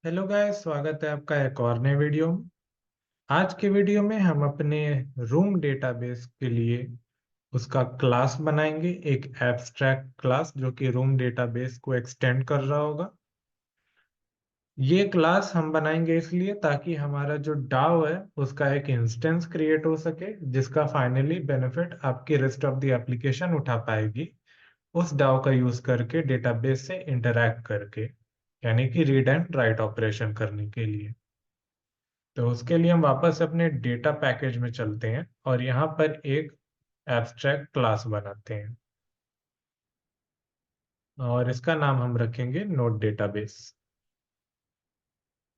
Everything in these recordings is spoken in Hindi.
हेलो गाइस, स्वागत है आपका एक और नए वीडियो में। आज के वीडियो में हम अपने रूम डेटाबेस के लिए उसका क्लास बनाएंगे, एक एब्स्ट्रैक्ट क्लास जो कि रूम डेटाबेस को एक्सटेंड कर रहा होगा। ये क्लास हम बनाएंगे इसलिए ताकि हमारा जो डाउ है उसका एक इंस्टेंस क्रिएट हो सके, जिसका फाइनली बेनिफिट आपकी रेस्ट ऑफ द एप्लीकेशन उठा पाएगी उस डाउ का यूज करके डेटाबेस से इंटरैक्ट करके, यानी कि रीड एंड राइट ऑपरेशन करने के लिए। तो उसके लिए हम वापस अपने डेटा पैकेज में चलते हैं और यहाँ पर एक एब्स्ट्रैक्ट क्लास बनाते हैं और इसका नाम हम रखेंगे नोट डेटाबेस।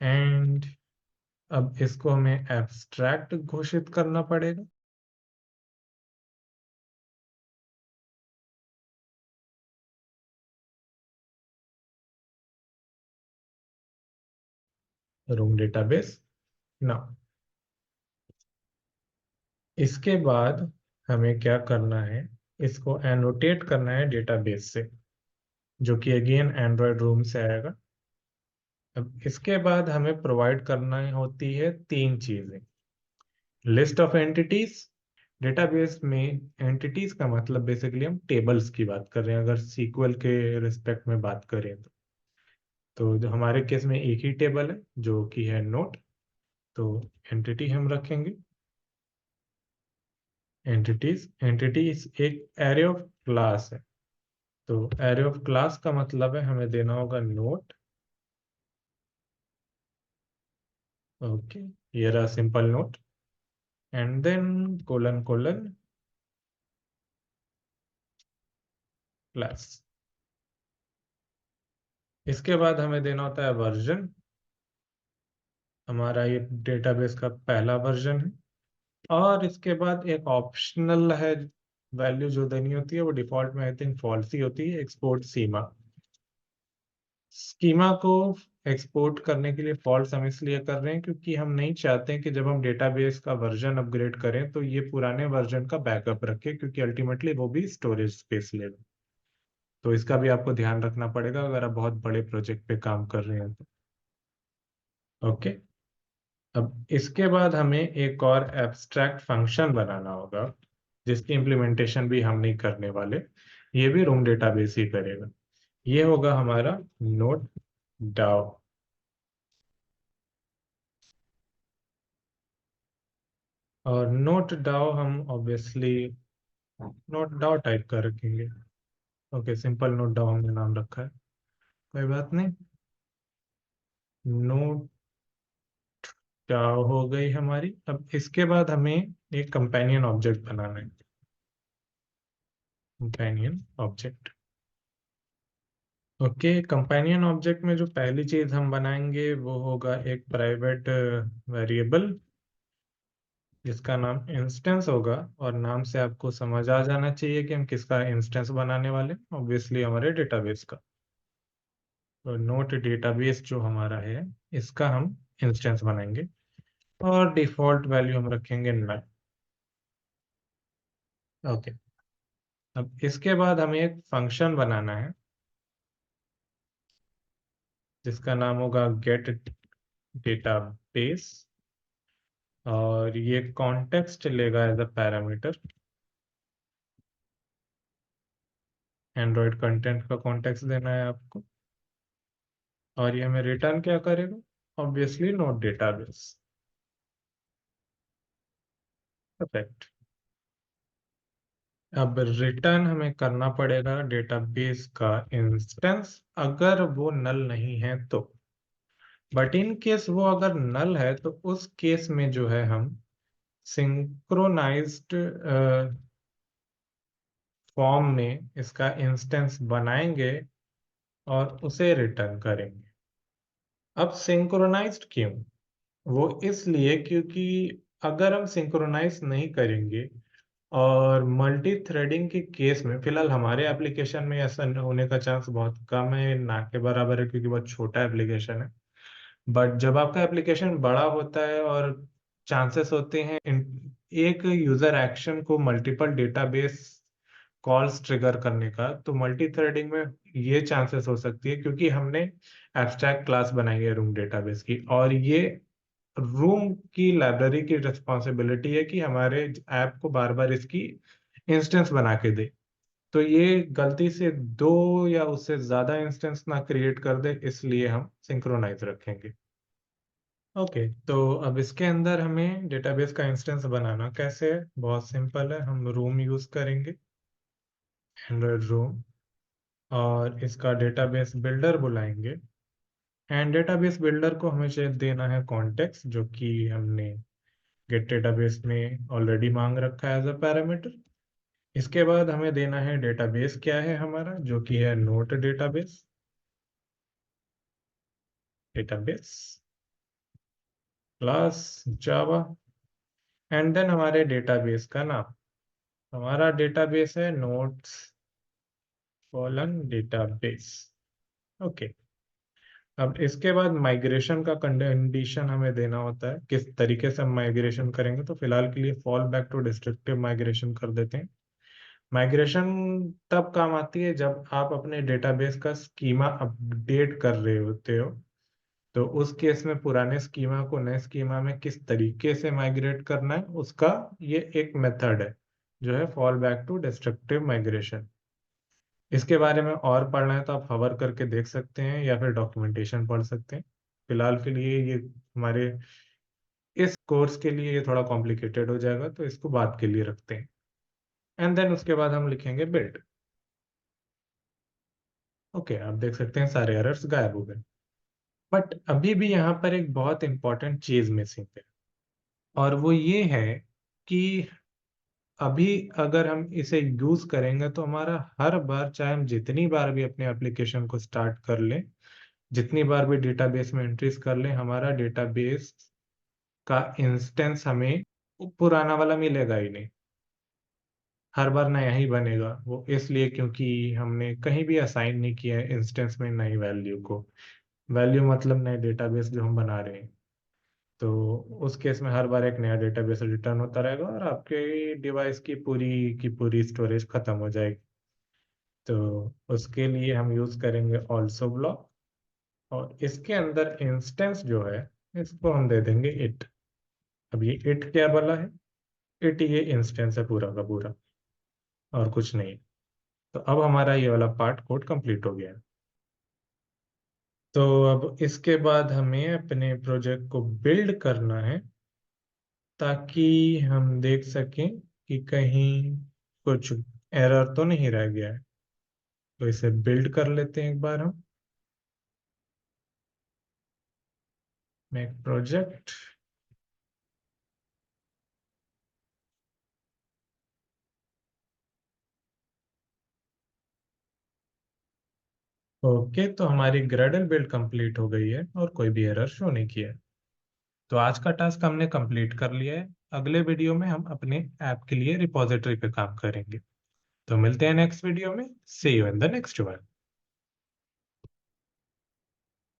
एंड अब इसको हमें एब्स्ट्रैक्ट घोषित करना पड़ेगा। रूम डेटाबेस ना, इसके बाद हमें क्या करना है, इसको एनोटेट करना है डेटाबेस से, जो कि अगेन एंड्रॉयड रूम से आएगा। अब इसके बाद हमें प्रोवाइड करना होती है तीन चीजें। लिस्ट ऑफ एंटिटीज, डेटाबेस में एंटिटीज का मतलब बेसिकली हम टेबल्स की बात कर रहे हैं, अगर सीक्वल के रिस्पेक्ट में बात करें तो जो हमारे केस में एक ही टेबल है जो कि है नोट, तो एंटिटी हम रखेंगे। एंटिटीज एक एरे ऑफ क्लास है, तो एरे ऑफ क्लास का मतलब है हमें देना होगा नोट। ओके, ये रहा simple note. And then colon colon class. इसके बाद हमें देना होता है वर्जन। हमारा ये डेटाबेस का पहला वर्जन है। और इसके बाद एक ऑप्शनल है वैल्यू जो देनी होती है, वो डिफॉल्ट में आई थिंक फॉल्स ही होती है, एक्सपोर्ट सीमा। स्कीमा को एक्सपोर्ट करने के लिए फॉल्स हम इसलिए कर रहे हैं क्योंकि हम नहीं चाहते कि जब हम डेटाबेस का वर्जन अपग्रेड करें तो ये पुराने वर्जन का बैकअप रखे, क्योंकि अल्टीमेटली वो भी स्टोरेज स्पेस लेगा। तो इसका भी आपको ध्यान रखना पड़ेगा अगर आप बहुत बड़े प्रोजेक्ट पे काम कर रहे हैं तो। ओके, अब इसके बाद हमें एक और एब्स्ट्रैक्ट फंक्शन बनाना होगा जिसकी इम्प्लीमेंटेशन भी हम नहीं करने वाले, ये भी रूम डेटाबेस ही करेगा। ये होगा हमारा नोट डाउ। और नोट डाउ हम ऑब्वियसली नोट डाउ टाइप कर रखेंगे। ओके, सिंपल नोट डाउ हमने नाम रखा है, कोई बात नहीं। नोट डाउ हो गई हमारी। अब इसके बाद हमें एक कंपेनियन ऑब्जेक्ट बनाना है। Companion object. Okay, companion object में जो पहली चीज हम बनाएंगे वो होगा एक प्राइवेट वेरिएबल जिसका नाम इंस्टेंस होगा। और नाम से आपको समझ आ जाना चाहिए कि हम किसका इंस्टेंस बनाने वाले हैं, ऑब्वियसली हमारे डेटाबेस का। तो नोट डेटाबेस जो हमारा है इसका हम इंस्टेंस बनाएंगे और डिफॉल्ट वैल्यू हम रखेंगे नल। ओके, अब इसके बाद हमें एक फंक्शन बनाना है जिसका नाम होगा गेट डेटाबेस। और ये कॉन्टेक्स्ट लेगा as a parameter, android content का कॉन्टेक्स्ट देना है आपको। और ये हमें रिटर्न क्या करेगा, ऑब्वियसली नोट डेटाबेस। परफेक्ट। अब रिटर्न हमें करना पड़ेगा डेटाबेस का इंस्टेंस अगर वो नल नहीं है तो। बट इन केस वो अगर नल है तो उस केस में जो है हम सिंक्रोनाइज्ड फॉर्म में इसका इंस्टेंस बनाएंगे और उसे रिटर्न करेंगे। अब सिंक्रोनाइज्ड क्यों, वो इसलिए क्योंकि अगर हम सिंक्रोनाइज नहीं करेंगे और मल्टी थ्रेडिंग के केस में, फिलहाल हमारे एप्लीकेशन में ऐसा होने का चांस बहुत कम है, ना के बराबर है क्योंकि बहुत छोटा एप्लीकेशन है। बट जब आपका एप्लीकेशन बड़ा होता है और चांसेस होते हैं एक यूजर एक्शन को मल्टीपल डेटाबेस कॉल्स ट्रिगर करने का, तो मल्टी थ्रेडिंग में ये चांसेस हो सकती है क्योंकि हमने एब्स्ट्रैक्ट क्लास बनाएंगे रूम डेटाबेस की, और ये रूम की लाइब्रेरी की रिस्पॉन्सिबिलिटी है कि हमारे ऐप को बार बार इसकी इंस्टेंस बना के दे। तो ये गलती से दो या उससे ज्यादा इंस्टेंस ना क्रिएट कर दे, इसलिए हम सिंक्रोनाइज रखेंगे। ओके, तो अब इसके अंदर हमें डेटाबेस का इंस्टेंस बनाना कैसे है, बहुत सिंपल है। हम रूम यूज करेंगे, एंड्रॉइड रूम, और इसका डेटाबेस बिल्डर बुलाएंगे। एंड डेटाबेस बिल्डर को हमें चाहिए देना है कॉन्टेक्स्ट, जो कि हमने गेट डेटाबेस में ऑलरेडी मांग रखा है एज अ पैरामीटर। इसके बाद हमें देना है डेटाबेस क्या है हमारा, जो कि है note database, database class Java. And then हमारे डेटाबेस का नाम, हमारा डेटाबेस है नोट्स कॉलन डेटाबेस। ओके, अब इसके बाद माइग्रेशन का कंडीशन हमें देना होता है, किस तरीके से हम माइग्रेशन करेंगे। तो फिलहाल के लिए fall back to destructive migration कर देते हैं। माइग्रेशन तब काम आती है जब आप अपने डेटाबेस का स्कीमा अपडेट कर रहे होते हो। तो उस केस में पुराने स्कीमा को नए स्कीमा में किस तरीके से माइग्रेट करना है, उसका ये एक मेथड है, जो है fall back to destructive migration. इसके बारे में और पढ़ना है तो आप हवर करके देख सकते हैं या फिर डॉक्यूमेंटेशन पढ़ सकते हैं। फिलहाल के लिए ये हमारे इस कोर्स के लिए ये थोड़ा कॉम्प्लिकेटेड हो जाएगा, तो इसको बाद के लिए रखते हैं। एंड देन उसके बाद हम लिखेंगे बिल्ड। ओके, आप देख सकते हैं सारे एरर्स गायब हो गए। बट अभी भी यहाँ पर एक बहुत इंपॉर्टेंट चीज मिसिंग है, और वो ये है कि अभी अगर हम इसे यूज करेंगे तो हमारा हर बार, चाहे हम जितनी बार भी अपने एप्लीकेशन को स्टार्ट कर लें, जितनी बार भी डेटाबेस में एंट्रीज कर लें, हमारा डेटाबेस का इंस्टेंस हमें पुराना वाला मिलेगा ही नहीं। हर बार नया ही बनेगा वो, इसलिए क्योंकि हमने कहीं भी असाइन नहीं किया है इंस्टेंस में नई वैल्यू को। वैल्यू मतलब नए डेटाबेस जो हम बना रहे हैं। तो उस केस में हर बार एक नया डेटाबेस रिटर्न होता रहेगा और आपके डिवाइस की पूरी स्टोरेज खत्म हो जाएगी। तो उसके लिए हम यूज करेंगे ऑल्सो ब्लॉक, और इसके अंदर इंस्टेंस जो है, इसको हम दे देंगे इट। अब ये इट क्या वाला है, इट ये इंस्टेंस है पूरा का पूरा, और कुछ नहीं। तो अब हमारा ये वाला पार्ट कोड कंप्लीट हो गया है। तो अब इसके बाद हमें अपने प्रोजेक्ट को बिल्ड करना है, ताकि हम देख सकें कि कहीं कुछ एरर तो नहीं रह गया है। तो इसे बिल्ड कर लेते हैं एक बार हम। Make project. ओके, तो हमारी ग्रेडल बिल्ड कंप्लीट हो गई है और कोई भी एरर शो नहीं किया है। तो आज का टास्क हमने कंप्लीट कर लिया है। अगले वीडियो में हम अपने ऐप के लिए रिपॉजिटरी पे काम करेंगे। तो मिलते हैं नेक्स्ट वीडियो में। See you in the next one.